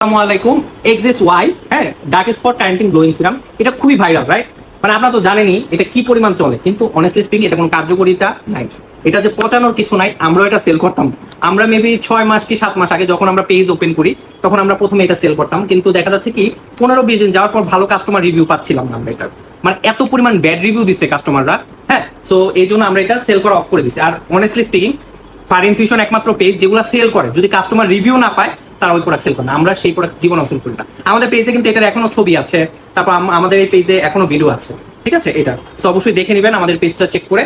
আসসালামু আলাইকুম। Axis Y, হ্যাঁ, ডার্ক স্পট কারেন্টিং গ্লোয়িং সিরাম, এটা খুবই ভাইরাল, রাইট? মানে আপনারা তো জানেনই এটা কি পরিমাণ চলে, কিন্তু অনেস্টলি স্পিকিং এটা কোনো কার্যকারিতা নাই। এটা যে পচানোর কিছু নাই, আমরাও এটা সেল করতাম। আমরা মেবি 6 মাস কি 7 মাস আগে যখন আমরা পেজ ওপেন করি, তখন আমরা প্রথমে এটা সেল করতাম, কিন্তু দেখা যাচ্ছে কি 15-20 দিন যাওয়ার পর ভালো কাস্টমার রিভিউ পাচ্ছিলাম না আমরা এটার। মানে এত পরিমাণ ব্যাড রিভিউ দিচ্ছে কাস্টমাররা, হ্যাঁ। সো এই জন্য আমরা এটা সেল করা অফ করে দিচ্ছি। আর অনেস্টলি স্পিকিং ফার ইনফিউশন একমাত্র পেজ যেগুলো সেল করে, যদি কাস্টমার রিভিউ না পায় তারা ওই প্রোডাক্ট সেল করে না। আমরা সেই প্রোডাক্ট জীবনেও সেল করি না। আমাদের পেজে কিন্তু এটার এখনো ছবি আছে, তারপর আমাদের এই পেজে এখনো ভিডিও আছে, ঠিক আছে? এটা তো অবশ্যই দেখে নেবেন আমাদের পেজটা চেক করে।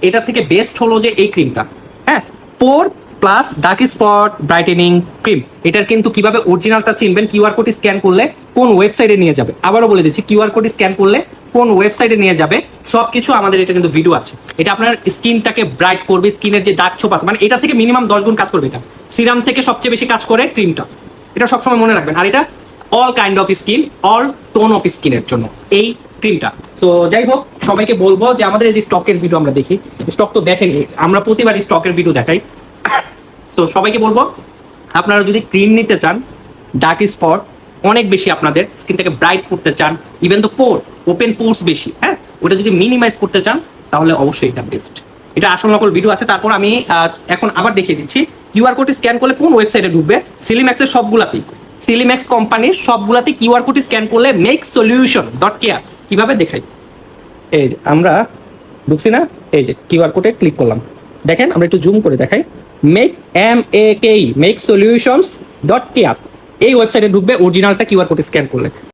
এটার থেকে বেস্ট হলো যে এই ক্রিমটা, হ্যাঁ, pore plus dark spot brightening cream. এটার কিন্তু কিভাবে অরিজিনালটা চিনবেন, কিউআর কোড স্ক্যান করলে কোন ওয়েবসাইটে নিয়ে যাবে, আবারও বলে দিচ্ছি, কিউআর কোড স্ক্যান করলে কোন ওয়েবসাইটে নিয়ে যাবে সবকিছু আমাদের এটা কিন্তু ভিডিও আছে। এটা আপনার স্কিনটাকে ব্রাইট করবে, স্কিনের যে দাগ ছোপ আছে, মানে এটা থেকে মিনিমাম 10 গুণ কাজ করবে। এটা সিরাম থেকে সবচেয়ে বেশি কাজ করে ক্রিমটা, এটা সবসময় মনে রাখবেন। আর এটা all kind of skin, all tone of স্কিনের জন্য এই ক্রিমটা। সো যাই হোক, সবাইকে বলবো যে আমাদের এই যে স্টকের ভিডিও আমরা দেখি, স্টক তো দেখেনি, আমরা প্রতিবার স্টকের ভিডিও দেখাই। সো সবাইকে বলবো, আপনারা যদি ক্রিম নিতে চান, ডার্ক স্পট অনেক বেশি, আপনাদের স্কিনটাকে ব্রাইট করতে চান, ইভেন তো পোর ওপেন পোর্স বেশি, হ্যাঁ, ওটা যদি মিনিমাইজ করতে চান তাহলে অবশ্যই এটা বেস্ট। এটা আসল নকল ভিডিও আছে। তারপর আমি এখন আবার দেখিয়ে দিচ্ছি কিউআর কোড স্ক্যান করলে কোন ওয়েবসাইটে ঢুকবে। সিলিম্যাক্সের সবগুলাতেই, সিলিম্যাক্স কোম্পানির সবগুলাতে কিউআর কোড স্ক্যান করলে মেক সলিউশন ডট কেয়ার কিভাবে দেখাই। এই যে আমরা ঢুকছি না, এই যে কিউআর কোডে ক্লিক করলাম, দেখেন আমরা একটু জুম করে দেখাই, মেক সলিউশনস ডট কেয়ার এই ওয়েবসাইটে ঢুকবে অরিজিনালটা কিউআর কোড স্ক্যান করলে।